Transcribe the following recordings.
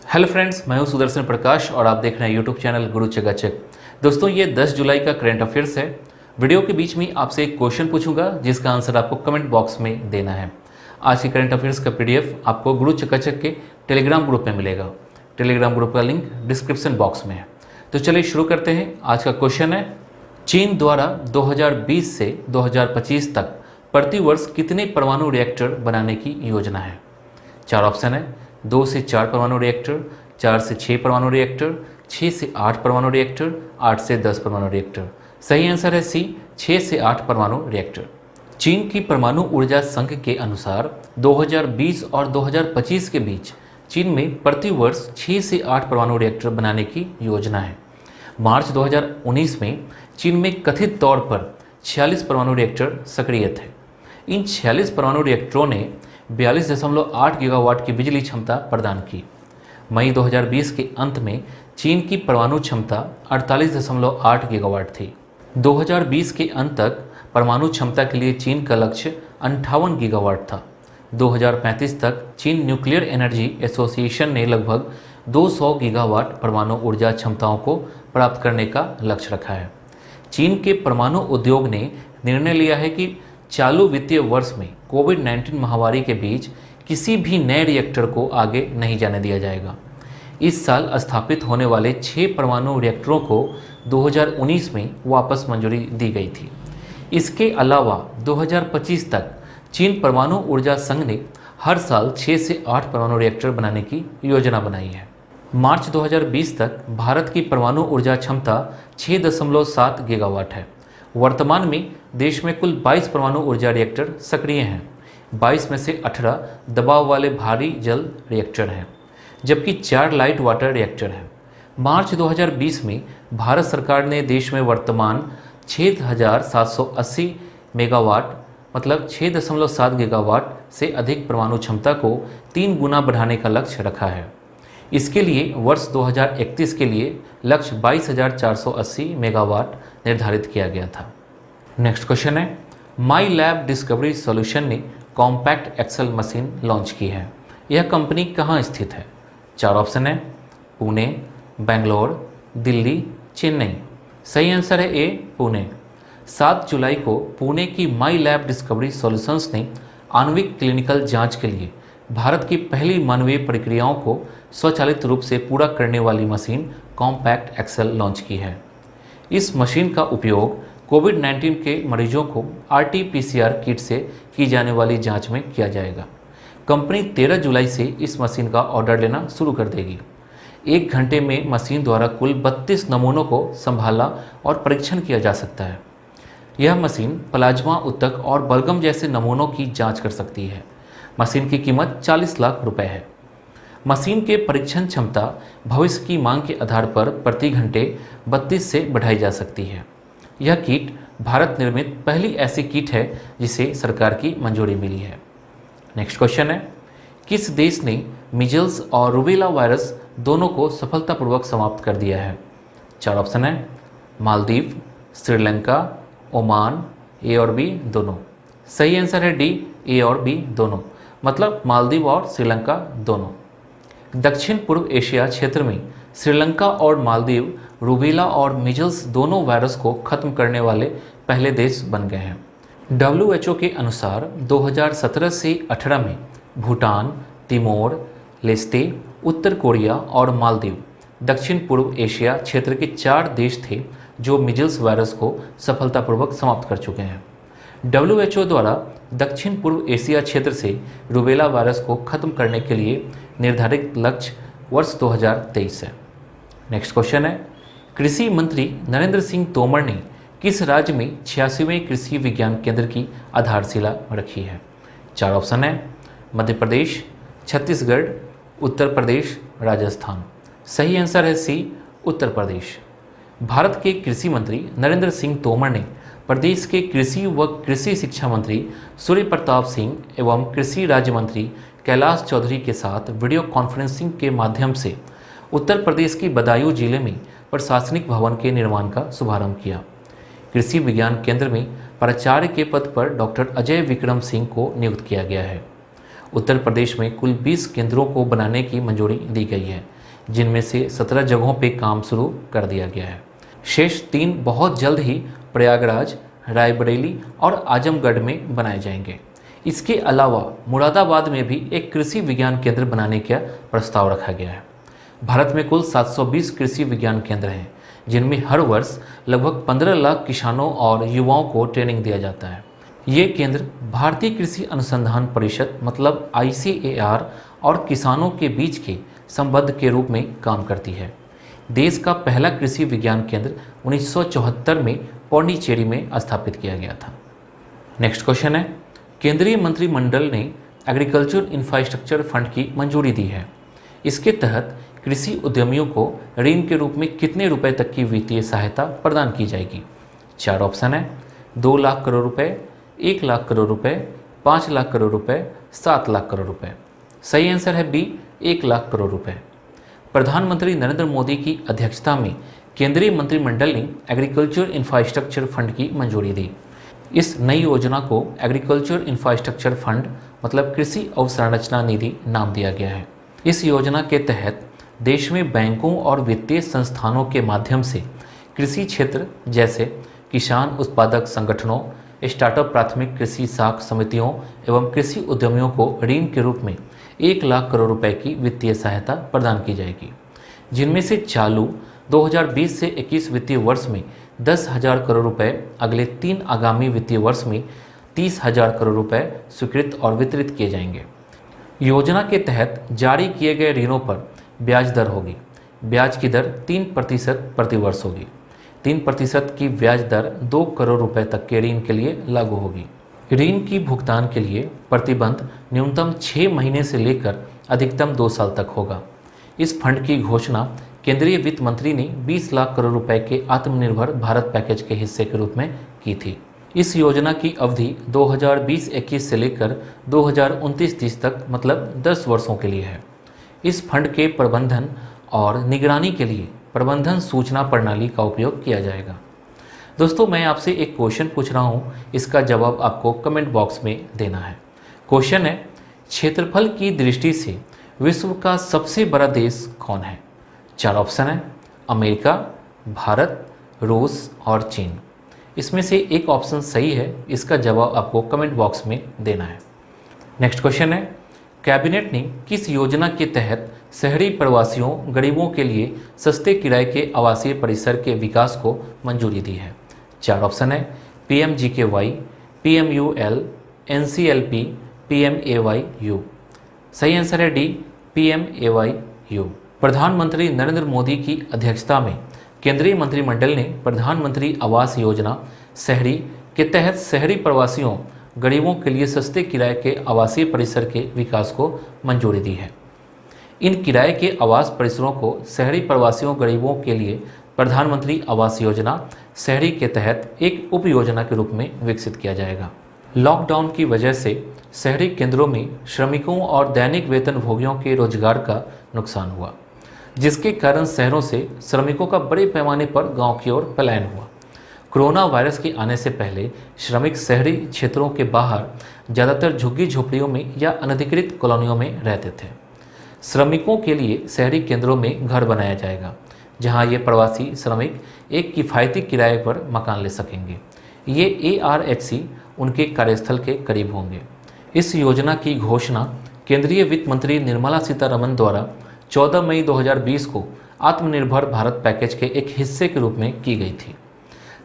Hello friends, मैं हूं सुदर्शन प्रकाश और आप देख रहे हैं यूट्यूब चैनल गुरु चकाचक। दोस्तों, ये 10 जुलाई का करंट अफेयर्स है। वीडियो के बीच में आपसे एक क्वेश्चन पूछूंगा जिसका आंसर आपको कमेंट बॉक्स में देना है। आज के करंट अफेयर्स का पीडीएफ आपको गुरु चकाचक के टेलीग्राम ग्रुप में मिलेगा। टेलीग्राम ग्रुप का लिंक डिस्क्रिप्शन बॉक्स में है। तो चलिए शुरू करते हैं। आज का क्वेश्चन है, चीन द्वारा 2020 से 2025 तक प्रति वर्ष कितने परमाणु रिएक्टर बनाने की योजना है? चार ऑप्शन है, 2 से 4 परमाणु रिएक्टर, 4 से 6 परमाणु रिएक्टर, 6 से 8 परमाणु रिएक्टर, 8 से 10 परमाणु रिएक्टर। सही आंसर है सी, 6 से 8 परमाणु रिएक्टर। चीन की परमाणु ऊर्जा संघ के अनुसार 2020 और 2025 के बीच चीन में प्रति वर्ष 6 से 8 परमाणु रिएक्टर बनाने की योजना है। मार्च 2019 में चीन में कथित तौर पर 46 परमाणु रिएक्टर सक्रिय थे। इन 46 परमाणु रिएक्टरों ने 42.8 गीगावाट की बिजली क्षमता प्रदान की। मई 2020 के अंत में चीन की परमाणु क्षमता 48.8 गीगावाट थी। 2020 के अंत तक परमाणु क्षमता के लिए चीन का लक्ष्य 58 गीगावाट था। 2035 तक चीन न्यूक्लियर एनर्जी एसोसिएशन ने लगभग 200 गीगावाट परमाणु ऊर्जा क्षमताओं को प्राप्त करने का लक्ष्य रखा है। चीन के परमाणु उद्योग ने निर्णय लिया है कि चालू वित्तीय वर्ष में कोविड-19 महामारी के बीच किसी भी नए रिएक्टर को आगे नहीं जाने दिया जाएगा। इस साल स्थापित होने वाले 6 परमाणु रिएक्टरों को 2019 में वापस मंजूरी दी गई थी। इसके अलावा 2025 तक चीन परमाणु ऊर्जा संघ ने हर साल 6 से 8 परमाणु रिएक्टर बनाने की योजना बनाई है। मार्च 2020 तक भारत की परमाणु ऊर्जा क्षमता 6.7 गीगावाट है। वर्तमान में देश में कुल 22 परमाणु ऊर्जा रिएक्टर सक्रिय हैं। 22 में से 18 दबाव वाले भारी जल रिएक्टर हैं, जबकि 4 लाइट वाटर रिएक्टर हैं। मार्च 2020 में भारत सरकार ने देश में वर्तमान 6,780 मेगावाट मतलब 6.7 गीगावाट से अधिक परमाणु क्षमता को 3 गुना बढ़ाने का लक्ष्य रखा है। इसके लिए वर्ष 2031 के लिए लक्ष्य 22,480 मेगावाट निर्धारित किया गया था। नेक्स्ट क्वेश्चन है, माई लैब डिस्कवरी सॉल्यूशन ने कॉम्पैक्ट एक्सेल मशीन लॉन्च की है। यह कंपनी कहाँ स्थित है? चार ऑप्शन है, पुणे, बेंगलोर, दिल्ली, चेन्नई। सही आंसर है ए, पुणे। 7 जुलाई को पुणे की माई लैब डिस्कवरी सॉल्यूशंस ने आणविक क्लिनिकल जांच के लिए भारत की पहली मानवीय प्रक्रियाओं को स्वचालित रूप से पूरा करने वाली मशीन कॉम्पैक्ट एक्सेल लॉन्च की है। इस मशीन का उपयोग कोविड-19 के मरीजों को RT-PCR किट से की जाने वाली जांच में किया जाएगा। कंपनी 13 जुलाई से इस मशीन का ऑर्डर लेना शुरू कर देगी। 1 घंटे में मशीन द्वारा कुल 32 नमूनों को संभाला और परीक्षण किया जा सकता है। यह मशीन प्लाज्मा, ऊतक और बलगम जैसे नमूनों की जांच कर सकती है। मशीन की कीमत 40 लाख रुपए है। मशीन के परीक्षण क्षमता भविष्य की मांग के आधार पर प्रति घंटे 32 से बढ़ाई जा सकती है। यह किट भारत निर्मित पहली ऐसी किट है जिसे सरकार की मंजूरी मिली है। नेक्स्ट क्वेश्चन है, किस देश ने मीजल्स और रूबेला वायरस दोनों को सफलतापूर्वक समाप्त कर दिया है? चार ऑप्शन है, मालदीव, श्रीलंका, ओमान, ए और बी दोनों। सही आंसर है डी, ए और बी दोनों, मतलब मालदीव और श्रीलंका दोनों। दक्षिण पूर्व एशिया क्षेत्र में श्रीलंका और मालदीव रूबेला और मीजल्स दोनों वायरस को खत्म करने वाले पहले देश बन गए हैं। WHO के अनुसार 2017 से 18 में भूटान, तिमोर लेस्टे, उत्तर कोरिया और मालदीव दक्षिण पूर्व एशिया क्षेत्र के 4 देश थे जो मीजल्स वायरस को सफलतापूर्वक समाप्त कर चुके हैं। WHO द्वारा दक्षिण पूर्व एशिया क्षेत्र से रूबेला वायरस को खत्म करने के लिए निर्धारित लक्ष्य वर्ष 2023 है। नेक्स्ट क्वेश्चन है, कृषि मंत्री नरेंद्र सिंह तोमर ने किस राज्य में 86वें कृषि विज्ञान केंद्र की आधारशिला रखी है? चार ऑप्शन है, मध्य प्रदेश, छत्तीसगढ़, उत्तर प्रदेश, राजस्थान। सही आंसर है सी, उत्तर प्रदेश। भारत के कृषि मंत्री नरेंद्र सिंह तोमर ने प्रदेश के कृषि व कृषि शिक्षा मंत्री सूर्य प्रताप सिंह एवं कृषि राज्य मंत्री कैलाश चौधरी के साथ वीडियो कॉन्फ्रेंसिंग के माध्यम से उत्तर प्रदेश की बदायूं जिले में प्रशासनिक भवन के निर्माण का शुभारंभ किया। कृषि विज्ञान केंद्र में प्राचार्य के पद पर डॉक्टर अजय विक्रम सिंह को नियुक्त किया गया है। उत्तर प्रदेश में कुल 20 केंद्रों को बनाने की मंजूरी दी गई है, जिनमें से 17 जगहों पे काम शुरू कर दिया गया है। शेष 3 बहुत जल्द ही प्रयागराज, रायबरेली और आजमगढ़ में बनाए जाएंगे। इसके अलावा मुरादाबाद में भी एक कृषि विज्ञान केंद्र बनाने का प्रस्ताव रखा गया है। भारत में कुल 720 कृषि विज्ञान केंद्र हैं, जिनमें हर वर्ष लगभग 15 लाख किसानों और युवाओं को ट्रेनिंग दिया जाता है। ये केंद्र भारतीय कृषि अनुसंधान परिषद मतलब ICAR और किसानों के बीच के संबंध के रूप में काम करती है। देश का पहला कृषि विज्ञान केंद्र 1974 में पौंडीचेरी में स्थापित किया गया था। नेक्स्ट क्वेश्चन है, केंद्रीय मंत्रिमंडल ने एग्रीकल्चर इंफ्रास्ट्रक्चर फंड की मंजूरी दी है। इसके तहत कृषि उद्यमियों को ऋण के रूप में कितने रुपए तक की वित्तीय सहायता प्रदान की जाएगी? 4 ऑप्शन है, 2 लाख करोड़ रुपए, 1 लाख करोड़ रुपए, 5 लाख करोड़ रुपए, 7 लाख करोड़ रुपए। सही आंसर है बी, 1 लाख करोड़ रुपए। प्रधानमंत्री नरेंद्र मोदी की अध्यक्षता में केंद्रीय मंत्रिमंडल ने एग्रीकल्चर इंफ्रास्ट्रक्चर फंड की मंजूरी दी। इस नई योजना को एग्रीकल्चर इंफ्रास्ट्रक्चर फंड मतलब कृषि अवसंरचना निधि नाम दिया गया है। इस योजना के तहत देश में बैंकों और वित्तीय संस्थानों के माध्यम से कृषि क्षेत्र जैसे किसान उत्पादक संगठनों, स्टार्टअप, प्राथमिक कृषि साख समितियों एवं कृषि उद्यमियों को ऋण के रूप में 1 लाख करोड़ रुपए की वित्तीय सहायता प्रदान की जाएगी, जिनमें से चालू 2020 से 21 वित्तीय वर्ष में 10,000 करोड़ रुपए, अगले 3 आगामी वित्तीय वर्ष में 30,000 करोड़ रुपए स्वीकृत और वितरित किए जाएंगे। योजना के तहत जारी किए गए ऋणों पर ब्याज दर होगी। ब्याज की दर 3% प्रतिवर्ष होगी। 3% की ब्याज दर 2 करोड़ रुपए तक के ऋण के लिए लागू होगी। ऋण की भुगतान के लिए प्रतिबंध न्यूनतम 6 महीने से लेकर अधिकतम 2 साल तक होगा। इस फंड की घोषणा केंद्रीय वित्त मंत्री ने 20 लाख करोड़ रुपए के आत्मनिर्भर भारत पैकेज के हिस्से के रूप में की थी। इस योजना की अवधि 2020-21 से लेकर 2029-30 तक मतलब 10 वर्षों के लिए है। इस फंड के प्रबंधन और निगरानी के लिए प्रबंधन सूचना प्रणाली का उपयोग किया जाएगा। दोस्तों, मैं आपसे एक क्वेश्चन पूछ रहा हूँ, इसका जवाब आपको कमेंट बॉक्स में देना है। क्वेश्चन है, क्षेत्रफल की दृष्टि से विश्व का सबसे बड़ा देश कौन है? 4 ऑप्शन है, अमेरिका, भारत, रूस और चीन। इसमें से एक ऑप्शन सही है, इसका जवाब आपको कमेंट बॉक्स में देना है। नेक्स्ट क्वेश्चन है, कैबिनेट ने किस योजना के तहत शहरी प्रवासियों गरीबों के लिए सस्ते किराए के आवासीय परिसर के विकास को मंजूरी दी है? 4 ऑप्शन है, PMGKY, PMUL, NCLP, PMAYU। सही आंसर है डी, PMAYU। प्रधानमंत्री नरेंद्र मोदी की अध्यक्षता में केंद्रीय मंत्रिमंडल ने प्रधानमंत्री आवास योजना शहरी के तहत शहरी प्रवासियों गरीबों के लिए सस्ते किराए के आवासीय परिसर के विकास को मंजूरी दी है। इन किराए के आवास परिसरों को शहरी प्रवासियों गरीबों के लिए प्रधानमंत्री आवास योजना शहरी के तहत एक उप योजना के रूप में विकसित किया जाएगा। लॉकडाउन की वजह से शहरी केंद्रों में श्रमिकों और दैनिक वेतनभोगियों के रोजगार का नुकसान हुआ, जिसके कारण शहरों से श्रमिकों का बड़े पैमाने पर गांव की ओर पलायन हुआ। कोरोना वायरस के आने से पहले श्रमिक शहरी क्षेत्रों के बाहर ज़्यादातर झुग्गी झोपड़ियों में या अनधिकृत कॉलोनियों में रहते थे। श्रमिकों के लिए शहरी केंद्रों में घर बनाया जाएगा, जहां ये प्रवासी श्रमिक एक किफ़ायती किराए पर मकान ले सकेंगे। ये ARHC उनके कार्यस्थल के करीब होंगे। इस योजना की घोषणा केंद्रीय वित्त मंत्री निर्मला सीतारमण द्वारा 14 मई 2020 को आत्मनिर्भर भारत पैकेज के एक हिस्से के रूप में की गई थी।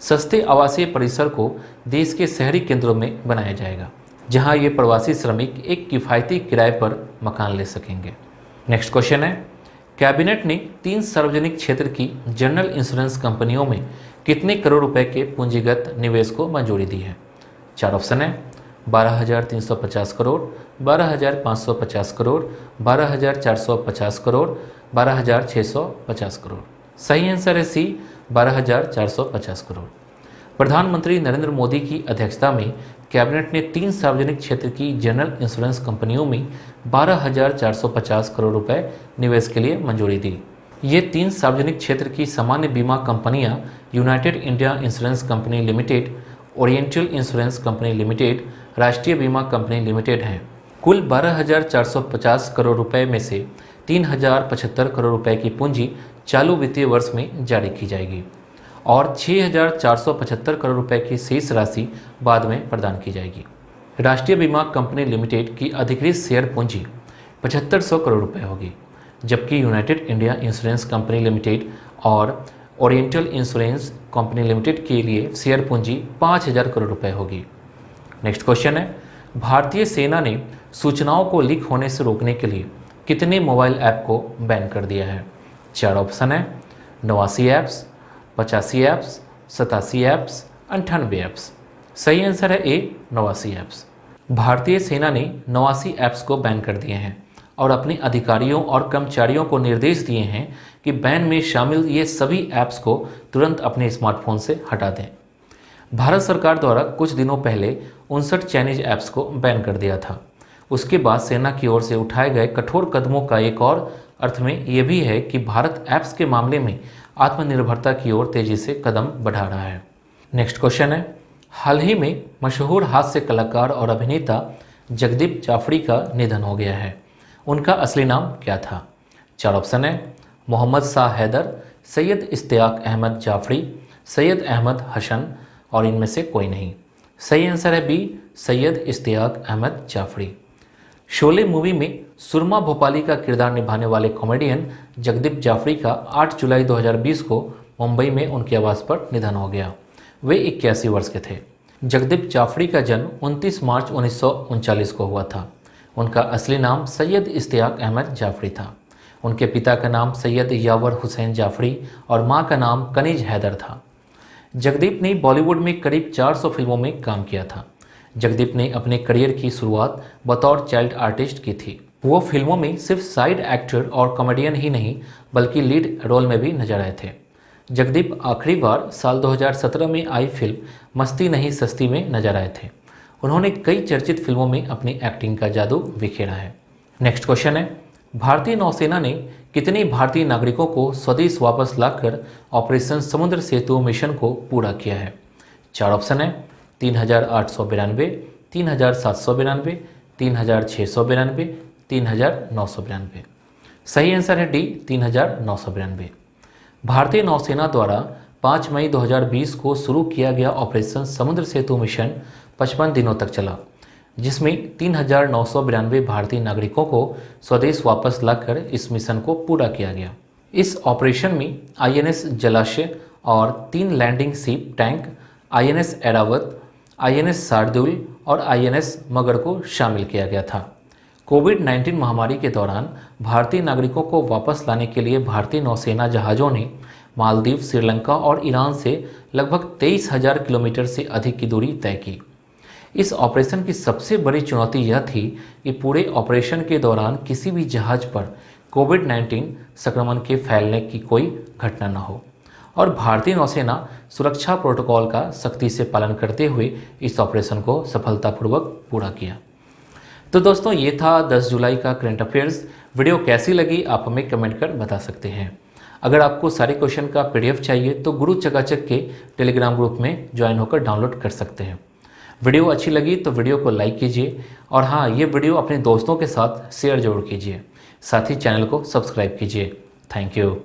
सस्ते आवासीय परिसर को देश के शहरी केंद्रों में बनाया जाएगा, जहां ये प्रवासी श्रमिक एक किफ़ायती किराए पर मकान ले सकेंगे। नेक्स्ट क्वेश्चन है, कैबिनेट ने 3 सार्वजनिक क्षेत्र की जनरल इंश्योरेंस कंपनियों में कितने करोड़ रुपए के पूंजीगत निवेश को मंजूरी दी है? 4 ऑप्शन है, 12,350 करोड़, 12,550 करोड़, 12,450 करोड़, 12,650 करोड़। सही आंसर है सी, 12,450 करोड़। प्रधानमंत्री नरेंद्र मोदी की अध्यक्षता में कैबिनेट ने 3 सार्वजनिक क्षेत्र की जनरल इंश्योरेंस कंपनियों में 12,450 करोड़ रुपए निवेश के लिए मंजूरी दी। ये 3 सार्वजनिक क्षेत्र की सामान्य बीमा कंपनियां United India insurance company limited, oriental insurance company limited, राष्ट्रीय बीमा कंपनी लिमिटेड हैं। कुल 12,450 करोड़ रुपए में से 3075 करोड़ रुपए की पूंजी चालू वित्तीय वर्ष में जारी की जाएगी और 6475 करोड़ रुपए की शेष राशि बाद में प्रदान की जाएगी। राष्ट्रीय बीमा कंपनी लिमिटेड की अधिकृत शेयर पूंजी 7500 करोड़ रुपए होगी, जबकि United India insurance company limited और ओरिएंटल इंश्योरेंस कंपनी लिमिटेड के लिए शेयर पूंजी 5000 करोड़ रुपए होगी। नेक्स्ट क्वेश्चन है, भारतीय सेना ने सूचनाओं को लीक होने से रोकने के लिए कितने मोबाइल ऐप को बैन कर दिया है? 4 ऑप्शन है, 89 ऐप्स, 85 ऐप्स, 87 ऐप्स, 98 ऐप्स। सही आंसर है ए, 89 ऐप्स। भारतीय सेना ने 89 ऐप्स को बैन कर दिए हैं और अपने अधिकारियों और कर्मचारियों को निर्देश दिए हैं कि बैन में शामिल ये सभी ऐप्स को तुरंत अपने स्मार्टफोन से हटा दें। भारत सरकार द्वारा कुछ दिनों पहले 59 चाइनीज ऐप्स को बैन कर दिया था। उसके बाद सेना की ओर से उठाए गए कठोर कदमों का एक और अर्थ में यह भी है कि भारत ऐप्स के मामले में आत्मनिर्भरता की ओर तेजी से कदम बढ़ा रहा है। नेक्स्ट क्वेश्चन है, हाल ही में मशहूर हास्य कलाकार और अभिनेता जगदीप जाफरी का निधन हो गया है। उनका असली नाम क्या था? 4 ऑप्शन है, मोहम्मद शाह हैदर, सैयद इश्तियाक अहमद जाफरी, सैयद अहमद हसन और इनमें से कोई नहीं। सही आंसर है बी, सैयद इश्तियाक अहमद जाफरी। शोले मूवी में सुरमा भोपाली का किरदार निभाने वाले कॉमेडियन जगदीप जाफरी का 8 जुलाई 2020 को मुंबई में उनके आवास पर निधन हो गया। वे 81 वर्ष के थे। जगदीप जाफरी का जन्म 29 मार्च 1939 को हुआ था। उनका असली नाम सैयद इश्तियाक अहमद जाफरी था। उनके पिता का नाम सैयद यावर हुसैन जाफरी और मां का नाम कनीज हैदर था। जगदीप ने बॉलीवुड में करीब 400 फिल्मों में काम किया था। जगदीप ने अपने करियर की शुरुआत बतौर चाइल्ड आर्टिस्ट की थी। वो फिल्मों में सिर्फ साइड एक्टर और कॉमेडियन ही नहीं बल्कि लीड रोल में भी नजर आए थे। जगदीप आखिरी बार साल 2017 में आई फिल्म मस्ती नहीं सस्ती में नजर आए थे। उन्होंने कई चर्चित फिल्मों में अपनी एक्टिंग का जादू बिखेरा है। नेक्स्ट क्वेश्चन है, भारतीय नौसेना ने कितने भारतीय नागरिकों को स्वदेश वापस लाकर ऑपरेशन समुद्र सेतु मिशन को पूरा किया है? 4 ऑप्शन है, 3892, 3792, 3692, 3992। सही आंसर है डी, 3992। भारतीय नौसेना द्वारा 5 मई 2020 को शुरू किया गया ऑपरेशन समुद्र सेतु मिशन 55 दिनों तक चला, जिसमें 3992 भारतीय नागरिकों को स्वदेश वापस लाकर इस मिशन को पूरा किया गया। इस ऑपरेशन में आईएनएस जलाशय और 3 landing ship tank, INS Airavat, INS Shardul और आईएनएस मगध को शामिल किया गया था। कोविड-19 महामारी के दौरान भारतीय नागरिकों को वापस लाने के लिए भारतीय नौसेना जहाज़ों ने मालदीव, श्रीलंका और ईरान से लगभग 23,000 किलोमीटर से अधिक की दूरी तय की। इस ऑपरेशन की सबसे बड़ी चुनौती यह थी कि पूरे ऑपरेशन के दौरान किसी भी जहाज़ पर कोविड-19 संक्रमण के फैलने की कोई घटना न हो और भारतीय नौसेना सुरक्षा प्रोटोकॉल का सख्ती से पालन करते हुए इस ऑपरेशन को सफलतापूर्वक पूरा किया। तो दोस्तों, ये था 10 जुलाई का करंट अफेयर्स। वीडियो कैसी लगी आप हमें कमेंट कर बता सकते हैं। अगर आपको सारे क्वेश्चन का पीडीएफ चाहिए तो गुरु चकाचक के टेलीग्राम ग्रुप में ज्वाइन होकर डाउनलोड कर सकते हैं। वीडियो अच्छी लगी तो वीडियो को लाइक कीजिए और हाँ, ये वीडियो अपने दोस्तों के साथ शेयर जरूर कीजिए। साथ ही चैनल को सब्सक्राइब कीजिए। Thank you.